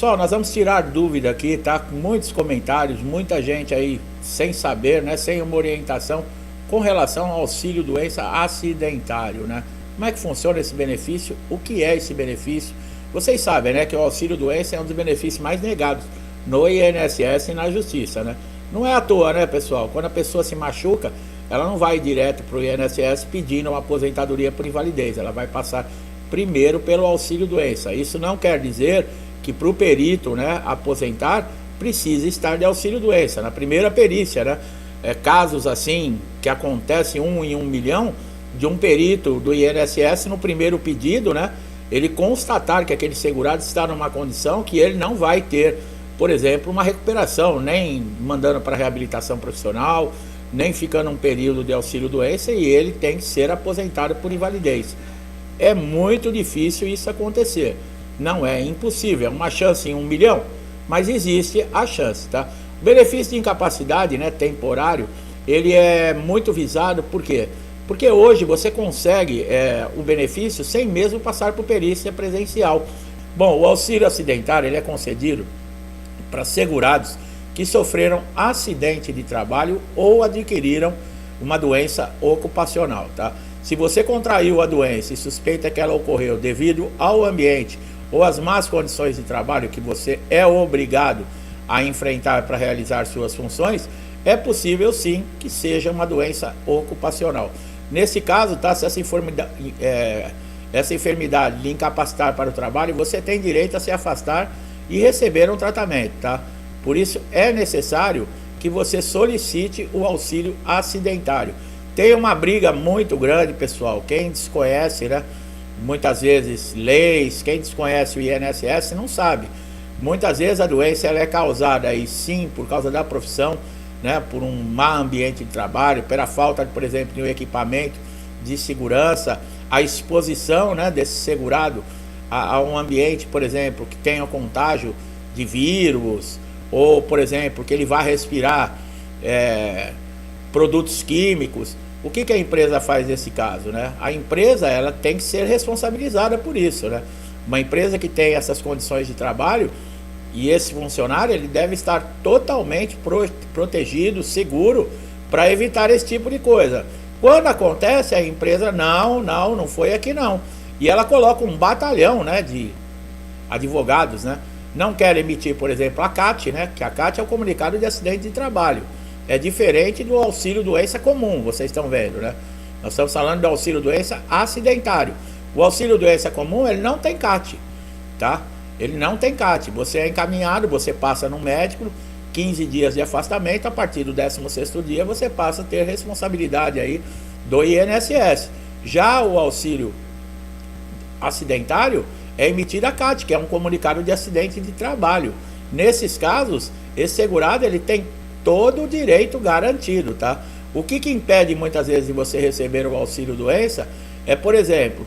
Pessoal, nós vamos tirar dúvida aqui, tá? Com muitos comentários, muita gente aí sem saber, né? Sem uma orientação com relação ao auxílio doença acidentário, né? Como é que funciona esse benefício? O que é esse benefício? Vocês sabem, né? Que o auxílio doença é um dos benefícios mais negados no INSS e na Justiça, né? Não é à toa, né, pessoal? Quando a pessoa se machuca, ela não vai direto para o INSS pedindo uma aposentadoria por invalidez. Ela vai passar primeiro pelo auxílio doença. Isso não quer dizer que para o perito, né, aposentar, precisa estar de auxílio doença. Na primeira perícia, né, casos assim que acontecem 1 em 1 milhão, de um perito do INSS no primeiro pedido, né, ele constatar que aquele segurado está numa condição que ele não vai ter, por exemplo, uma recuperação, nem mandando para reabilitação profissional, nem ficando um período de auxílio doença, e ele tem que ser aposentado por invalidez. É muito difícil isso acontecer. Não é impossível, é uma chance em 1 milhão, mas existe a chance, tá? O benefício de incapacidade, né, temporário, ele é muito visado, por quê? Porque hoje você consegue o benefício sem mesmo passar por perícia presencial. Bom, o auxílio acidentário, ele é concedido para segurados que sofreram acidente de trabalho ou adquiriram uma doença ocupacional, tá? Se você contraiu a doença e suspeita que ela ocorreu devido ao ambiente ou às más condições de trabalho que você é obrigado a enfrentar para realizar suas funções, é possível sim que seja uma doença ocupacional. Nesse caso, tá, se essa enfermidade lhe incapacitar para o trabalho, você tem direito a se afastar e receber um tratamento, tá? Por isso é necessário que você solicite o auxílio acidentário. Tem uma briga muito grande, pessoal. Quem desconhece, né, muitas vezes leis, quem desconhece o INSS não sabe. Muitas vezes a doença ela é causada aí sim por causa da profissão, né, por um mau ambiente de trabalho, pela falta, por exemplo, de um equipamento de segurança, a exposição, né, desse segurado a um ambiente, por exemplo, que tenha contágio de vírus, ou, por exemplo, que ele vá respirar produtos químicos. O que a empresa faz nesse caso, né? A empresa ela tem que ser responsabilizada por isso, né? Uma empresa que tem essas condições de trabalho e esse funcionário ele deve estar totalmente protegido, seguro, para evitar esse tipo de coisa. Quando acontece, a empresa não foi aqui não. E ela coloca um batalhão, né, de advogados, né? Não quer emitir, por exemplo, a CAT, né? Que a CAT é o comunicado de acidente de trabalho. É diferente do auxílio doença comum, vocês estão vendo, né? Nós estamos falando do auxílio doença acidentário. O auxílio doença comum, ele não tem CAT, tá? Ele não tem CAT. Você é encaminhado, você passa no médico, 15 dias de afastamento, a partir do 16º dia você passa a ter responsabilidade aí do INSS. Já o auxílio acidentário é emitido a CAT, que é um comunicado de acidente de trabalho. Nesses casos, esse segurado ele tem todo o direito garantido, tá? O que impede muitas vezes de você receber o auxílio doença é, por exemplo,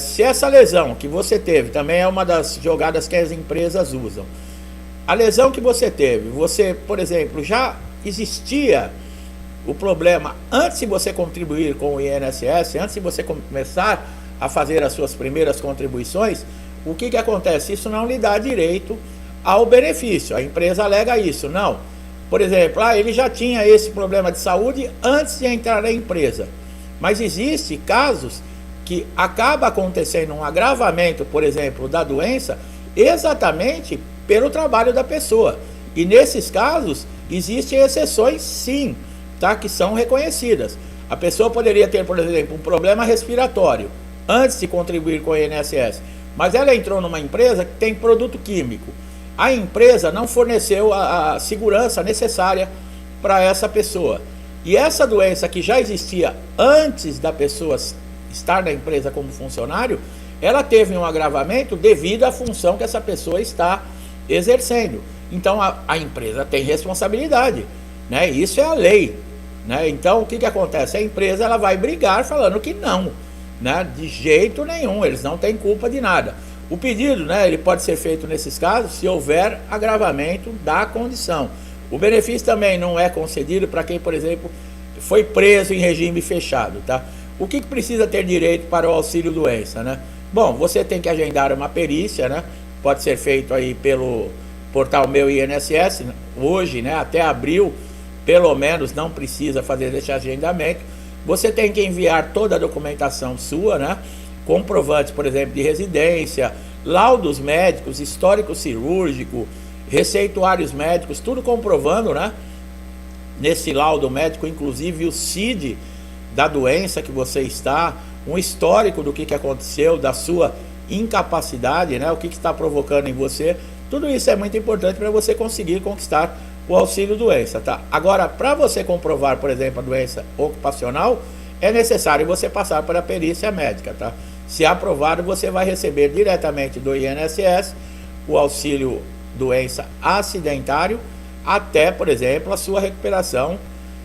se essa lesão que você teve, também é uma das jogadas que as empresas usam. A lesão que você teve, você, por exemplo, já existia o problema antes de você contribuir com o INSS, antes de você começar a fazer as suas primeiras contribuições, o que acontece? Isso não lhe dá direito ao benefício. A empresa alega isso, não. Por exemplo, ele já tinha esse problema de saúde antes de entrar na empresa. Mas existe casos que acaba acontecendo um agravamento, por exemplo, da doença, exatamente pelo trabalho da pessoa. E nesses casos, existem exceções sim, tá? Que são reconhecidas. A pessoa poderia ter, por exemplo, um problema respiratório antes de contribuir com o INSS, mas ela entrou numa empresa que tem produto químico. A empresa não forneceu a segurança necessária para essa pessoa. E essa doença que já existia antes da pessoa estar na empresa como funcionário, ela teve um agravamento devido à função que essa pessoa está exercendo. Então a empresa tem responsabilidade, né? Isso é a lei, né? Então o que acontece? A empresa ela vai brigar falando que não, né? De jeito nenhum, eles não têm culpa de nada. O pedido, né, ele pode ser feito nesses casos se houver agravamento da condição. O benefício também não é concedido para quem, por exemplo, foi preso em regime fechado, tá? O que precisa ter direito para o auxílio doença, né? Bom, você tem que agendar uma perícia, né? pode ser feito aí pelo portal Meu INSS, hoje, né, até abril, pelo menos não precisa fazer esse agendamento. Você tem que enviar toda a documentação sua, né, comprovantes, por exemplo, de residência, laudos médicos, histórico cirúrgico, receituários médicos, tudo comprovando, né, nesse laudo médico, inclusive o CID da doença que você está, um histórico do que aconteceu, da sua incapacidade, né, o que está provocando em você. Tudo isso é muito importante para você conseguir conquistar o auxílio doença, tá? Agora, para você comprovar, por exemplo, a doença ocupacional, é necessário você passar pela perícia médica, tá? Se aprovado, você vai receber diretamente do INSS o auxílio doença acidentário até, por exemplo, a sua recuperação.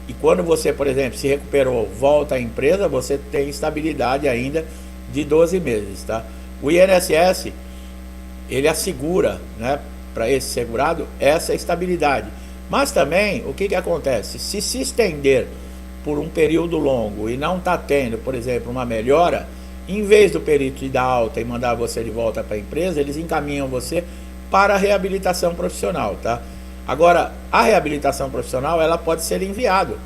E quando você, por exemplo, se recuperou, volta à empresa, você tem estabilidade ainda de 12 meses, tá? O INSS, ele assegura, né, para esse segurado essa estabilidade. Mas também, o que acontece? Se estender por um período longo e não está tendo, por exemplo, uma melhora, em vez do perito te dar alta e mandar você de volta para a empresa, eles encaminham você para a reabilitação profissional, tá? Agora, a reabilitação profissional, ela pode ser inviável,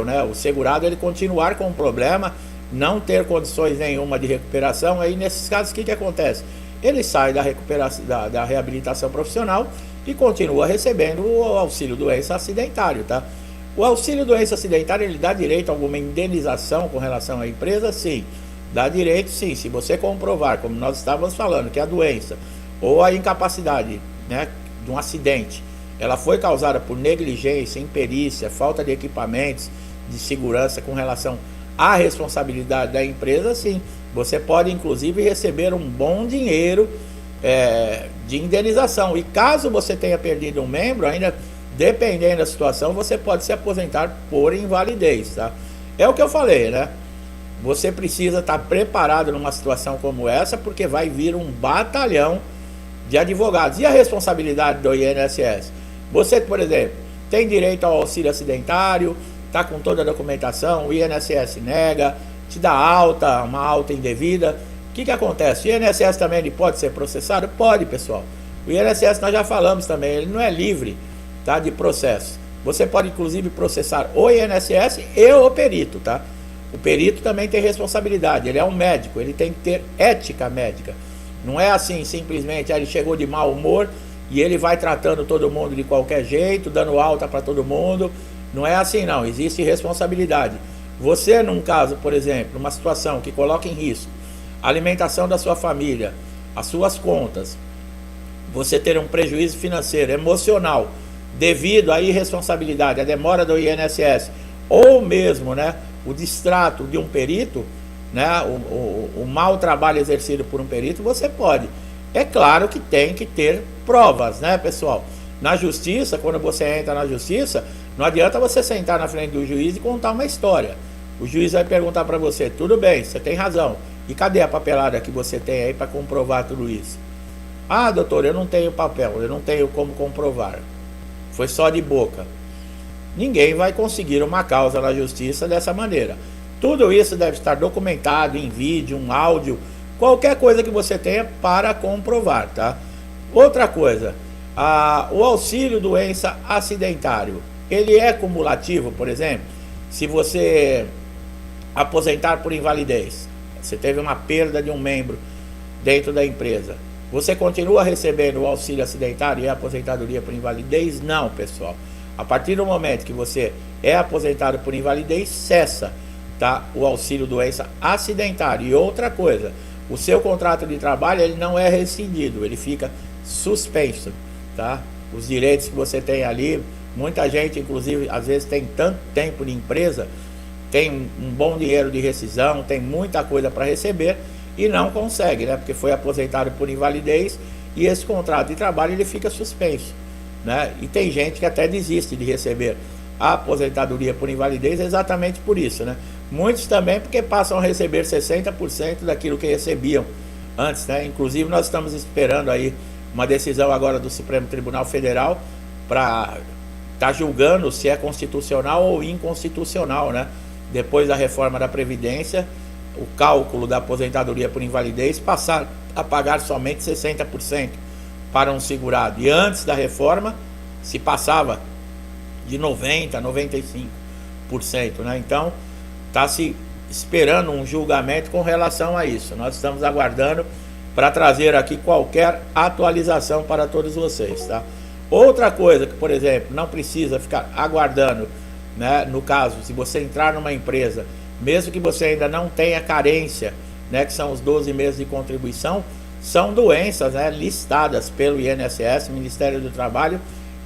né? O segurado, ele continuar com o problema, não ter condições nenhuma de recuperação. Aí, nesses casos, o que acontece? Ele sai da recuperação, da reabilitação profissional e continua recebendo o auxílio doença acidentário, tá? O auxílio doença acidentário, ele dá direito a alguma indenização com relação à empresa? Sim. Dá direito, sim. Se você comprovar, como nós estávamos falando, que a doença ou a incapacidade, né, de um acidente, ela foi causada por negligência, imperícia, falta de equipamentos de segurança com relação à responsabilidade da empresa, sim. Você pode, inclusive, receber um bom dinheiro de indenização. E caso você tenha perdido um membro, ainda dependendo da situação, você pode se aposentar por invalidez, tá? É o que eu falei, né? Você precisa estar preparado numa situação como essa, porque vai vir um batalhão de advogados. E a responsabilidade do INSS? Você, por exemplo, tem direito ao auxílio acidentário, está com toda a documentação, o INSS nega, te dá alta, uma alta indevida. O que acontece? O INSS também ele pode ser processado? Pode, pessoal. O INSS, nós já falamos também, ele não é livre, tá, de processo. Você pode, inclusive, processar o INSS e o perito, tá? O perito também tem responsabilidade, ele é um médico, ele tem que ter ética médica. Não é assim, simplesmente, ele chegou de mau humor e ele vai tratando todo mundo de qualquer jeito, dando alta para todo mundo. Não é assim, não. Existe responsabilidade. Você, num caso, por exemplo, uma situação que coloca em risco a alimentação da sua família, as suas contas, você ter um prejuízo financeiro, emocional, devido à irresponsabilidade, à demora do INSS, ou mesmo, né, o distrato de um perito, né, o mau trabalho exercido por um perito, você pode. É claro que tem que ter provas, né, pessoal? Na justiça, quando você entra na justiça, não adianta você sentar na frente do juiz e contar uma história. O juiz vai perguntar para você, tudo bem, você tem razão. E cadê a papelada que você tem aí para comprovar tudo isso? Ah, doutor, eu não tenho papel, eu não tenho como comprovar. Foi só de boca. Ninguém vai conseguir uma causa na justiça dessa maneira. Tudo isso deve estar documentado em vídeo, um áudio, qualquer coisa que você tenha para comprovar, tá? Outra coisa, o auxílio doença acidentário, ele é cumulativo, por exemplo, se você aposentar por invalidez, você teve uma perda de um membro dentro da empresa, você continua recebendo o auxílio acidentário e a aposentadoria por invalidez? Não, pessoal. A partir do momento que você é aposentado por invalidez, cessa, tá, o auxílio doença acidentário. E outra coisa, o seu contrato de trabalho ele não é rescindido, ele fica suspenso, tá? Os direitos que você tem ali, muita gente, inclusive, às vezes tem tanto tempo de empresa, tem um bom dinheiro de rescisão, tem muita coisa para receber e não consegue, né? Porque foi aposentado por invalidez e esse contrato de trabalho ele fica suspenso, né? E tem gente que até desiste de receber a aposentadoria por invalidez exatamente por isso, né? Muitos também porque passam a receber 60% daquilo que recebiam antes, né? Inclusive nós estamos esperando aí uma decisão agora do Supremo Tribunal Federal para estar julgando se é constitucional ou inconstitucional, né? Depois da reforma da Previdência, o cálculo da aposentadoria por invalidez, passar a pagar somente 60% para um segurado. E antes da reforma, se passava de 90% a 95%, né? Então, está se esperando um julgamento com relação a isso. Nós estamos aguardando para trazer aqui qualquer atualização para todos vocês, tá? Outra coisa que, por exemplo, não precisa ficar aguardando, né? No caso, se você entrar numa empresa, mesmo que você ainda não tenha carência, né, que são os 12 meses de contribuição, são doenças, né, listadas pelo INSS, Ministério do Trabalho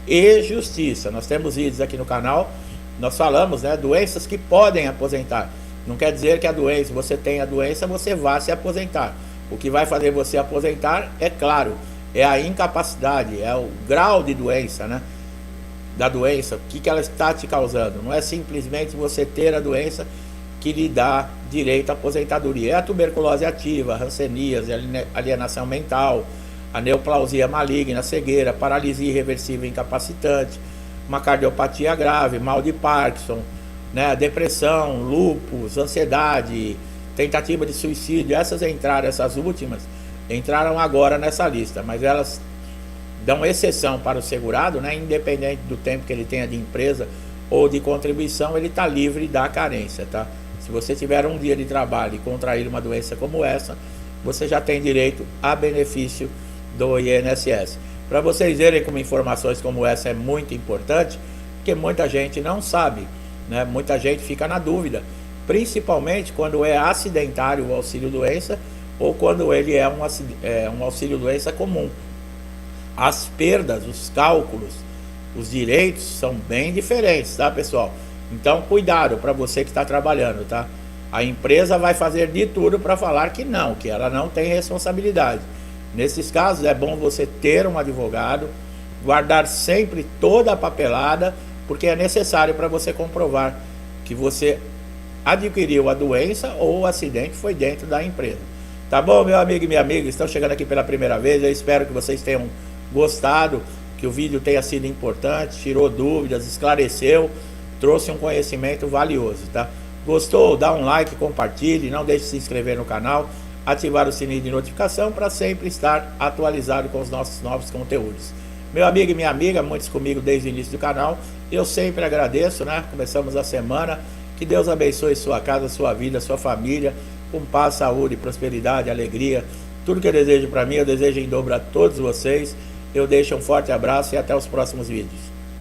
e Justiça. Nós temos vídeos aqui no canal, nós falamos, né, doenças que podem aposentar. Não quer dizer que a doença, você tem a doença, você vá se aposentar. O que vai fazer você aposentar, é claro, é a incapacidade, é o grau de doença, né, da doença, o que ela está te causando. Não é simplesmente você ter a doença que lhe dá direito à aposentadoria. É a tuberculose ativa, a hanseníase, a alienação mental, a neoplausia maligna, cegueira, paralisia irreversível incapacitante, uma cardiopatia grave, mal de Parkinson, né, depressão, lúpus, ansiedade, tentativa de suicídio. Essas últimas entraram agora nessa lista, mas elas dão exceção para o segurado, né, independente do tempo que ele tenha de empresa ou de contribuição, ele está livre da carência, tá? Se você tiver um dia de trabalho e contrair uma doença como essa, você já tem direito a benefício do INSS. Para vocês verem como informações como essa é muito importante, porque muita gente não sabe, né? Muita gente fica na dúvida, principalmente quando é acidentário o auxílio-doença ou quando ele é um auxílio-doença comum. As perdas, os cálculos, os direitos são bem diferentes, tá, pessoal? Então, cuidado para você que está trabalhando, tá? A empresa vai fazer de tudo para falar que não, que ela não tem responsabilidade. Nesses casos, é bom você ter um advogado, guardar sempre toda a papelada, porque é necessário para você comprovar que você adquiriu a doença ou o acidente foi dentro da empresa. Tá bom, meu amigo e minha amiga? Estão chegando aqui pela primeira vez, eu espero que vocês tenham gostado, que o vídeo tenha sido importante, tirou dúvidas, esclareceu, trouxe um conhecimento valioso, tá? Gostou? Dá um like, compartilhe, não deixe de se inscrever no canal, ativar o sininho de notificação para sempre estar atualizado com os nossos novos conteúdos. Meu amigo e minha amiga, muitos comigo desde o início do canal, eu sempre agradeço, né? Começamos a semana, que Deus abençoe sua casa, sua vida, sua família, com paz, saúde, prosperidade, alegria, tudo que eu desejo para mim, eu desejo em dobro a todos vocês. Eu deixo um forte abraço e até os próximos vídeos.